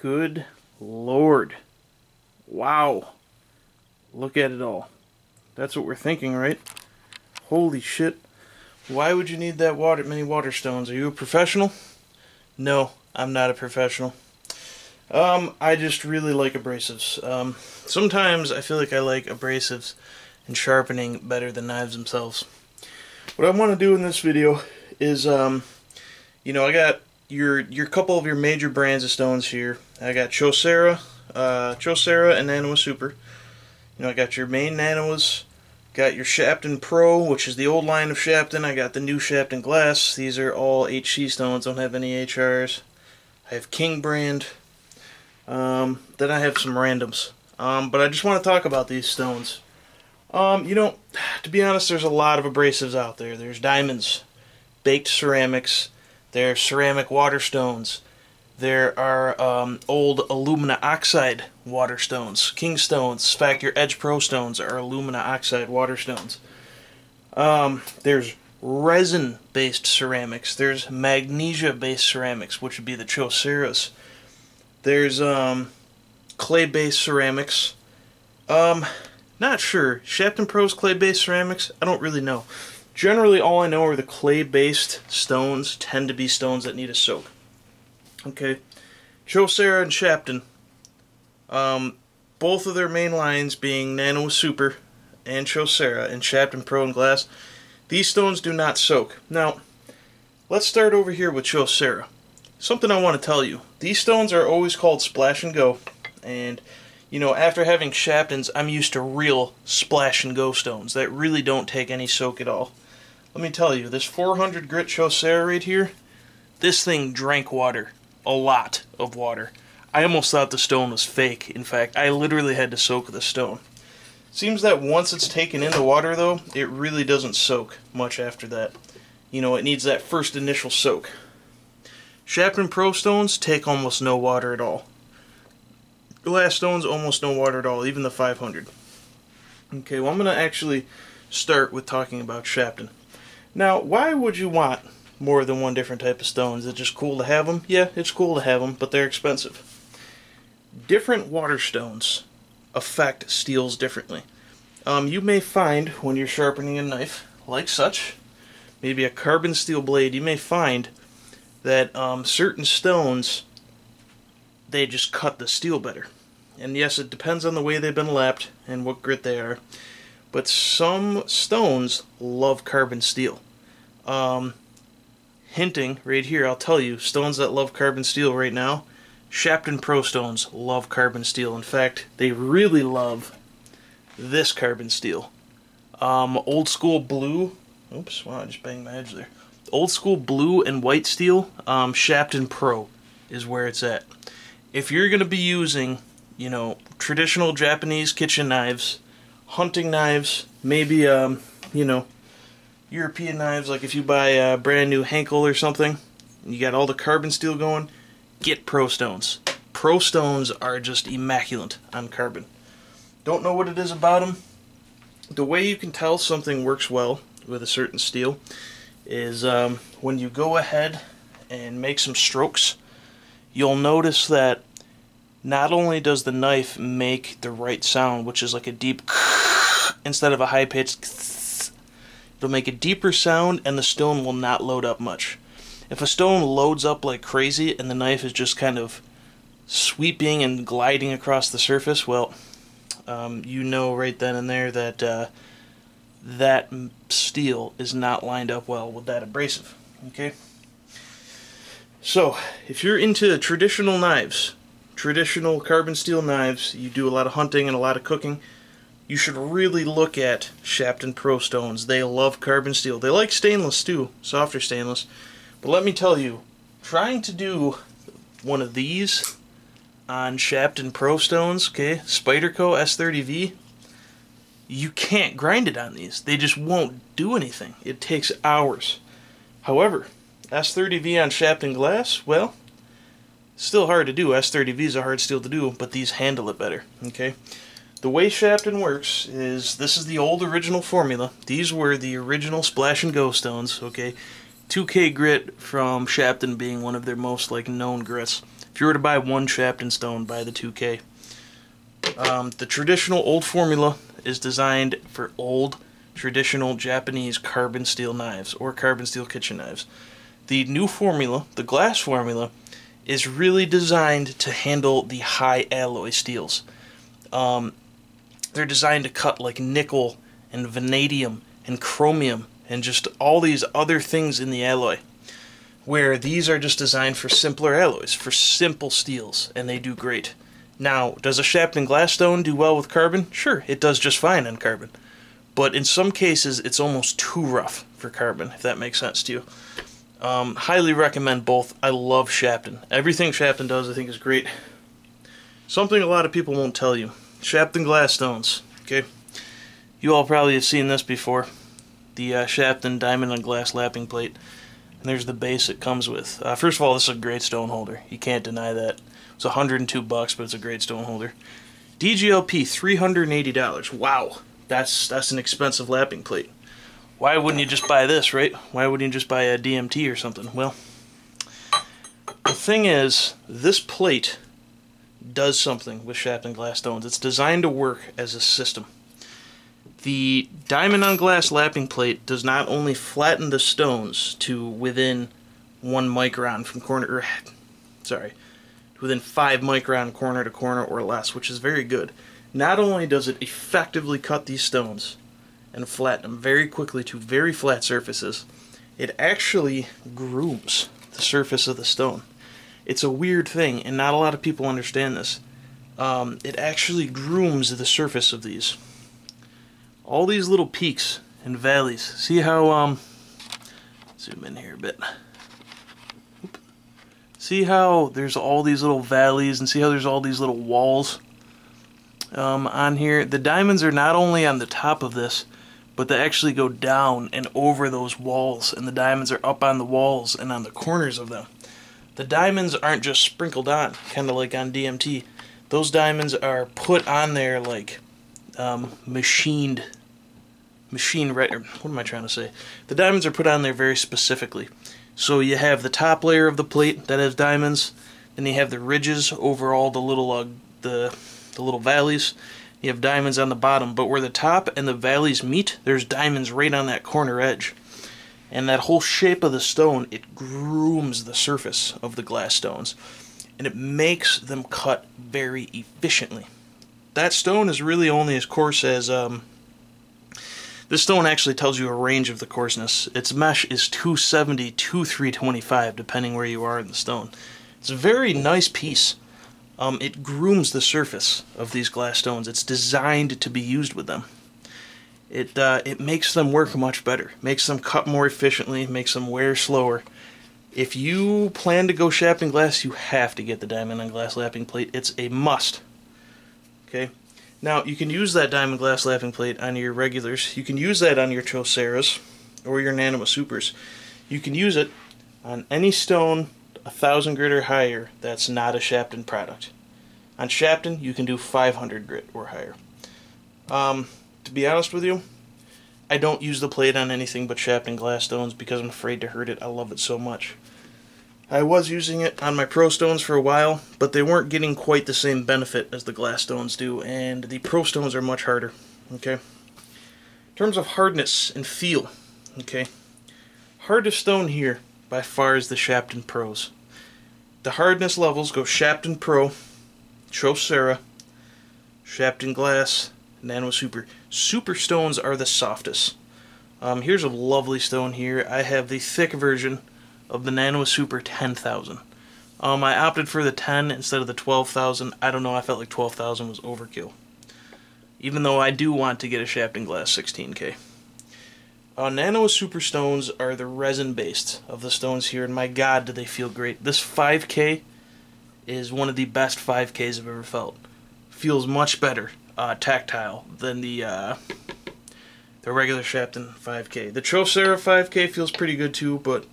Good Lord. Wow. Look at it all. That's what we're thinking, right? Holy shit. Why would you need that many water stones? Are you a professional? No, I'm not a professional. I just really like abrasives. Sometimes I feel like I like abrasives and sharpening better than knives themselves. What I want to do in this video is, you know, I got your couple of your major brands of stones here. I got Trocero and Nano Super. You know, I got your main Nanos, got your Shapton Pro, which is the old line of Shapton. I got the new Shapton Glass. These are all HC stones, don't have any HRs. I have King brand. Then I have some randoms. But I just want to talk about these stones. You know, to be honest, there's a lot of abrasives out there. There's diamonds, baked ceramics, there's ceramic water stones. There are old alumina oxide water stones, king stones. In fact, your Edge Pro stones are alumina oxide water stones. There's resin-based ceramics. There's magnesia-based ceramics, which would be the Troceros. There's clay-based ceramics. Not sure. Shapton Pro's clay-based ceramics? I don't really know. Generally, all I know are the clay-based stones tend to be stones that need a soak. Okay, Trocero and Shapton, both of their main lines being Nano Super and Trocero and Shapton Pro and Glass, these stones do not soak. Now, let's start over here with Trocero. Something I want to tell you. These stones are always called splash and go, and you know, after having Shaptons, I'm used to real splash and go stones that really don't take any soak at all. Let me tell you, this 400 grit Trocero right here, this thing drank water. A lot of water. I almost thought the stone was fake. In fact, I literally had to soak the stone. Seems that once it's taken in the water, though, it really doesn't soak much after that. You know, it needs that first initial soak. Shapton Pro stones take almost no water at all. Glass stones, almost no water at all, even the 500. Okay, well, I'm going to actually start with talking about Shapton. Now, why would you want more than one different type of stones? Is it just cool to have them? Yeah, it's cool to have them, but they're expensive. Different water stones affect steels differently. You may find when you're sharpening a knife, like such, maybe a carbon steel blade, you may find that certain stones, they just cut the steel better. And yes, it depends on the way they've been lapped and what grit they are. But some stones love carbon steel. Hinting right here, I'll tell you, stones that love carbon steel right now, Shapton Pro stones love carbon steel. In fact, they really love this carbon steel. Old school blue, oops, wow, I just banged my edge there. Old school blue and white steel, Shapton Pro is where it's at. If you're going to be using, you know, traditional Japanese kitchen knives, hunting knives, maybe, you know, European knives, like if you buy a brand new Henkel or something, and you got all the carbon steel going, get Pro stones. Pro stones are just immaculate on carbon. Don't know what it is about them. The way you can tell something works well with a certain steel is when you go ahead and make some strokes, you'll notice that not only does the knife make the right sound, which is like a deep instead of a high-pitched, it'll make a deeper sound and the stone will not load up much. If a stone loads up like crazy and the knife is just kind of sweeping and gliding across the surface, well, you know right then and there that that steel is not lined up well with that abrasive. Okay? So, if you're into traditional knives, traditional carbon steel knives, you do a lot of hunting and a lot of cooking, you should really look at Shapton Pro stones. They love carbon steel. They like stainless too, softer stainless. But let me tell you, trying to do one of these on Shapton Pro stones, okay, Spyderco S30v, you can't grind it on these. They just won't do anything. It takes hours. However, S30v on Shapton glass, well, still hard to do. S30v is a hard steel to do, but these handle it better, okay? The way Shapton works is, this is the old original formula. These were the original splash and go stones, okay? 2K grit from Shapton being one of their most known grits. If you were to buy one Shapton stone, buy the 2K. The traditional old formula is designed for old, traditional Japanese carbon steel knives or carbon steel kitchen knives. The new formula, the glass formula, is really designed to handle the high alloy steels. They're designed to cut like nickel and vanadium and chromium and just all these other things in the alloy, where these are just designed for simpler alloys, for simple steels, and they do great. Now, does a Shapton glass stone do well with carbon? Sure, it does just fine on carbon. But in some cases, it's almost too rough for carbon, if that makes sense to you. Highly recommend both. I love Shapton. Everything Shapton does, I think, is great. Something a lot of people won't tell you. Shapton glass stones, okay? You all probably have seen this before. The Shapton diamond on glass lapping plate. And there's the base it comes with. First of all, this is a great stone holder. You can't deny that. It's $102, but it's a great stone holder. DGLP, $380. Wow, that's an expensive lapping plate. Why wouldn't you just buy this, right? Why wouldn't you just buy a DMT or something? Well, the thing is, this plate does something with Shapton glass stones. It's designed to work as a system. The diamond on glass lapping plate does not only flatten the stones to within 1 micron from within 5 micron corner to corner or less, which is very good. Not only does it effectively cut these stones and flatten them very quickly to very flat surfaces, it actually grooms the surface of the stone. It's a weird thing, and not a lot of people understand this. It actually grooms the surface of these. All these little peaks and valleys. See how, zoom in here a bit. Oop. See how there's all these little valleys, and see how there's all these little walls on here? The diamonds are not only on the top of this, but they actually go down and over those walls, and the diamonds are up on the walls and on the corners of them. The diamonds aren't just sprinkled on, kind of like on DMT. Those diamonds are put on there like what am I trying to say? The diamonds are put on there very specifically. So you have the top layer of the plate that has diamonds, then you have the ridges over all the little the little valleys. You have diamonds on the bottom, but where the top and the valleys meet, there's diamonds right on that corner edge. And that whole shape of the stone, it grooms the surface of the glass stones, and it makes them cut very efficiently. That stone is really only as coarse as this stone actually tells you a range of the coarseness. Its mesh is 270 to 325, depending where you are in the stone. It's a very nice piece. It grooms the surface of these glass stones. It's designed to be used with them. It makes them work much better, makes them cut more efficiently, makes them wear slower. If you plan to go Shapton glass, you have to get the diamond on glass lapping plate. It's a must. Okay. Now, you can use that diamond glass lapping plate on your regulars. You can use that on your Troceros or your Nanoma Supers. You can use it on any stone 1,000 grit or higher that's not a Shapton product. On Shapton, you can do 500 grit or higher. To be honest with you, I don't use the plate on anything but Shapton glass stones because I'm afraid to hurt it. I love it so much. I was using it on my Pro Stones for a while, but they weren't getting quite the same benefit as the glass stones do, and the Pro Stones are much harder. Okay. In terms of hardness and feel, okay, hardest stone here by far is the Shapton Pros. The hardness levels go Shapton Pro, Trocero, Shapton Glass, Nano Super. Super stones are the softest. Here's a lovely stone here. I have the thick version of the Nano Super 10,000. I opted for the 10 instead of the 12,000. I don't know, I felt like 12,000 was overkill. Even though I do want to get a Shapton Glass 16K. Nano Super stones are the resin-based of the stones here, and my god, do they feel great. This 5K is one of the best 5Ks I've ever felt. Feels much better tactile than the regular Shapton 5K. The Trocero 5K feels pretty good too, but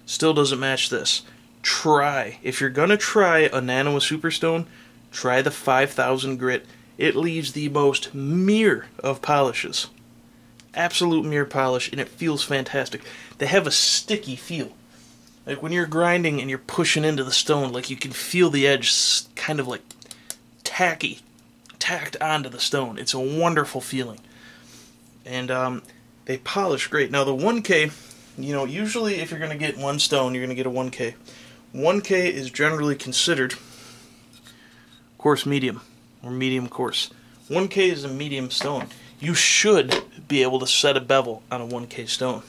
still doesn't match this. If you're gonna try a Nano Superstone, try the 5,000 grit. It leaves the most mirror of polishes. Absolute mirror polish, and it feels fantastic. They have a sticky feel. Like when you're grinding and you're pushing into the stone, like you can feel the edge kind of like tacked onto the stone. It's a wonderful feeling. And they polish great. Now the 1K, you know, usually if you're going to get one stone, you're going to get a 1K. 1K is generally considered coarse medium, or medium coarse. 1K is a medium stone. You should be able to set a bevel on a 1K stone.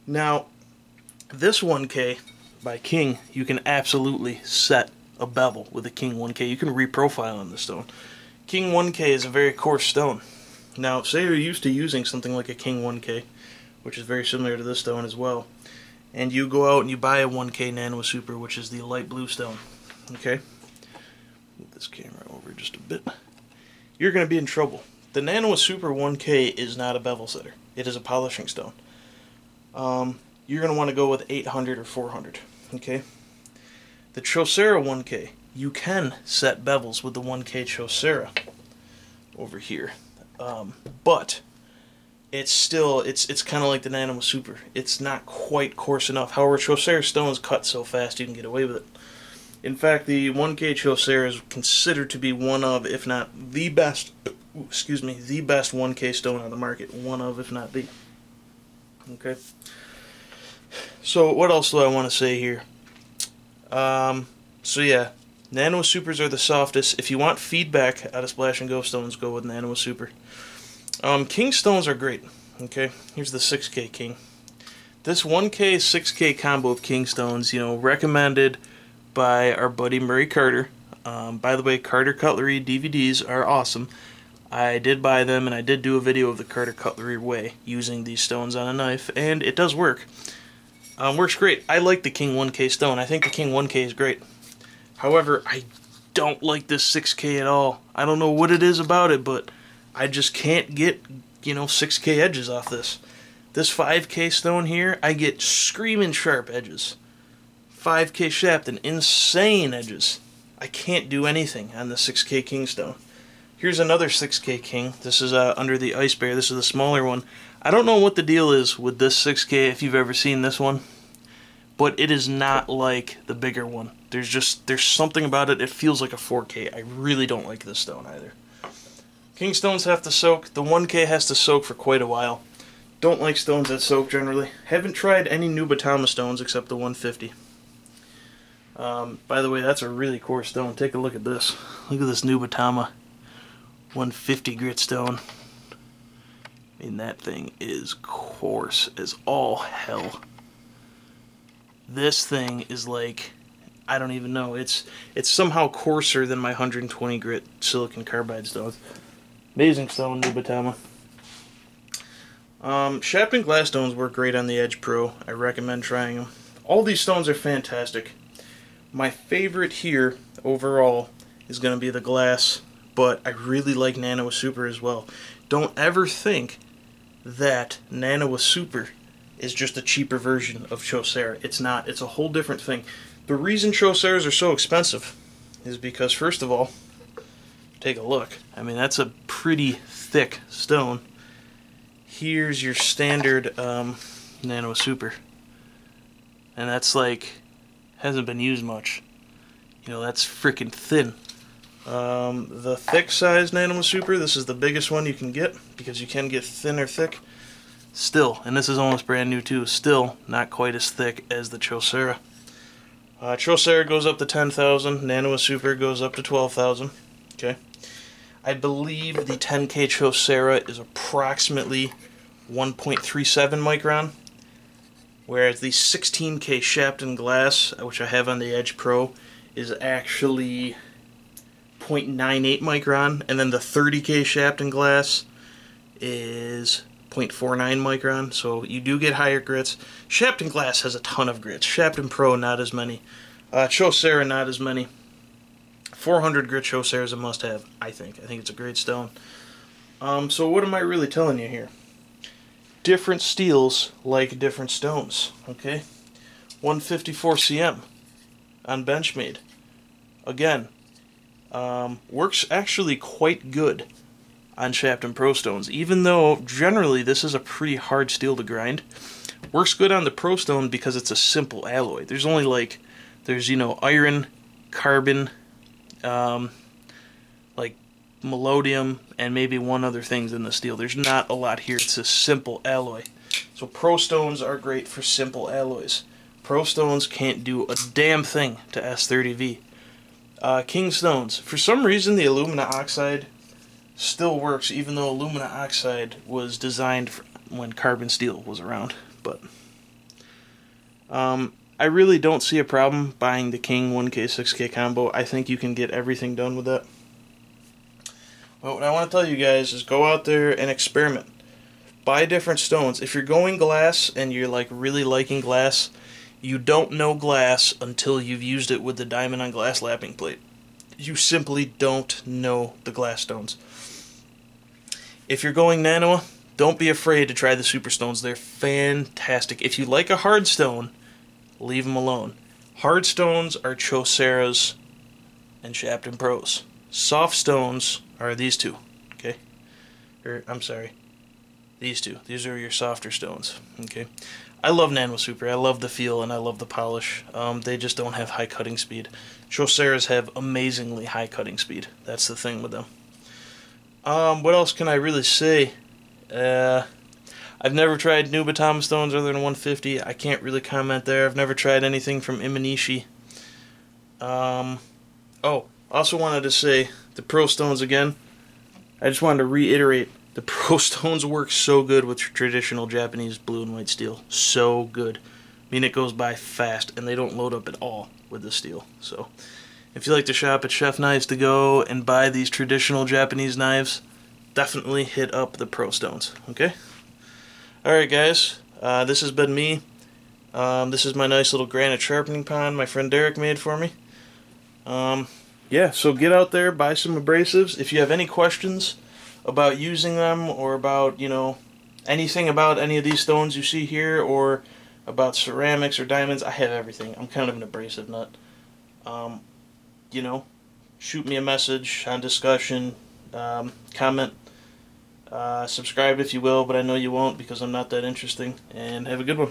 Now, this 1K by King, you can absolutely set a bevel with a King 1K. You can reprofile on the stone. King 1K is a very coarse stone. Now, say you're used to using something like a King 1K, which is very similar to this stone as well, and you go out and you buy a 1K Nano Super, which is the light blue stone, okay? Move this camera over just a bit. You're going to be in trouble. The Nano Super 1K is not a bevel setter. It is a polishing stone. You're going to want to go with 800 or 400, okay? The Trocero 1K, you can set bevels with the 1K Trocero over here, but it's still, it's kind of like the Nano Super. It's not quite coarse enough. However, Trocero stones cut so fast you can get away with it. In fact, the 1K Trocero is considered to be one of, if not the best, the best 1K stone on the market. One of, if not the. Okay. So what else do I want to say here? So yeah, Nano Supers are the softest. If you want feedback out of Splash and Go stones, go with Nano Super. King stones are great. Okay, here's the 6K King. This 1K 6K combo of King stones, you know, recommended by our buddy Murray Carter. By the way, Carter Cutlery DVDs are awesome. I did buy them, and I did do a video of the Carter Cutlery way using these stones on a knife, and it does work. Works great. I like the King 1K stone. I think the King 1K is great. However, I don't like this 6K at all. I don't know what it is about it, but I just can't get, you know, 6K edges off this. This 5K stone here, I get screaming sharp edges. 5K Shapton, insane edges. I can't do anything on the 6K King stone. Here's another 6K King. This is under the Ice Bear. This is the smaller one. I don't know what the deal is with this 6K, if you've ever seen this one, but it is not like the bigger one. There's something about it. It feels like a 4K. I really don't like this stone either. King stones have to soak. The 1K has to soak for quite a while. Don't like stones that soak generally. Haven't tried any Nubatama stones except the 150. By the way, that's a really coarse stone. Take a look at this. Look at this Nubatama 150 grit stone. I mean, that thing is coarse as all hell. This thing is like, I don't even know. It's somehow coarser than my 120 grit silicon carbide stones. Amazing stone, Nubatama. Shapton glass stones work great on the Edge Pro. I recommend trying them. All these stones are fantastic. My favorite here overall is going to be the glass, but I really like Nano Super as well. Don't ever think that Nano Super is just a cheaper version of Trocero. It's not. It's a whole different thing. The reason Troceros are so expensive is because, first of all, take a look. I mean, that's a pretty thick stone. Here's your standard Nano Super. And that's like, hasn't been used much. You know, that's freaking thin. The thick size Nano Super, this is the biggest one you can get, because you can get thin or thick. Still, and this is almost brand new too, still not quite as thick as the Trocero. Trocero goes up to 10,000, Nano Super goes up to 12,000. Okay. I believe the 10K Trocero is approximately 1.37 micron, whereas the 16K Shapton glass, which I have on the Edge Pro, is actually 0.98 micron, and then the 30K Shapton glass is 0.49 micron, so you do get higher grits. Shapton glass has a ton of grits. Shapton Pro, not as many. Trocero, not as many. 400 grit Trocero is a must-have, I think. I think it's a great stone. So what am I really telling you here? Different steels like different stones, okay? 154 cm on Benchmade. Again, works actually quite good on Shapton Pro stones, even though generally this is a pretty hard steel to grind. Works good on the Pro Stone because it's a simple alloy. There's only like, you know, iron, carbon, like melodium, and maybe one other thing's in the steel. There's not a lot here. It's a simple alloy. So Pro Stones are great for simple alloys. Pro Stones can't do a damn thing to S30v. King Stones. For some reason, the alumina oxide still works, even though alumina oxide was designed for when carbon steel was around. But I really don't see a problem buying the King 1K 6K combo. I think you can get everything done with that. But what I want to tell you guys is go out there and experiment. Buy different stones. If you're going glass and you're like really liking glass, you don't know glass until you've used it with the diamond on glass lapping plate. You simply don't know the glass stones. If you're going nano, don't be afraid to try the super stones. They're fantastic. If you like a hard stone, leave them alone. Hard stones are Troceros and Shapton Pros. Soft stones are these two. Okay? I'm sorry. These two. These are your softer stones. Okay? I love Nano Super. I love the feel and I love the polish. They just don't have high cutting speed. Troceros have amazingly high cutting speed. That's the thing with them. What else can I really say? I've never tried Nubatama stones other than 150. I can't really comment there. I've never tried anything from Imanishi. Oh, also wanted to say the Pro Stones again. I just wanted to reiterate. The Pro Stones work so good with traditional Japanese blue and white steel. So good. I mean, it goes by fast, and they don't load up at all with the steel. So, if you like to shop at Chef Knives to go and buy these traditional Japanese knives, definitely hit up the Pro Stones. Okay? Alright, guys. This has been me. This is my nice little granite sharpening pond my friend Derek made for me. Yeah, so get out there, buy some abrasives. If you have any questions about using them, or about, you know, anything about any of these stones you see here, or about ceramics or diamonds, I have everything. I'm kind of an abrasive nut. You know, shoot me a message on discussion, comment, subscribe if you will, but I know you won't because I'm not that interesting, and have a good one.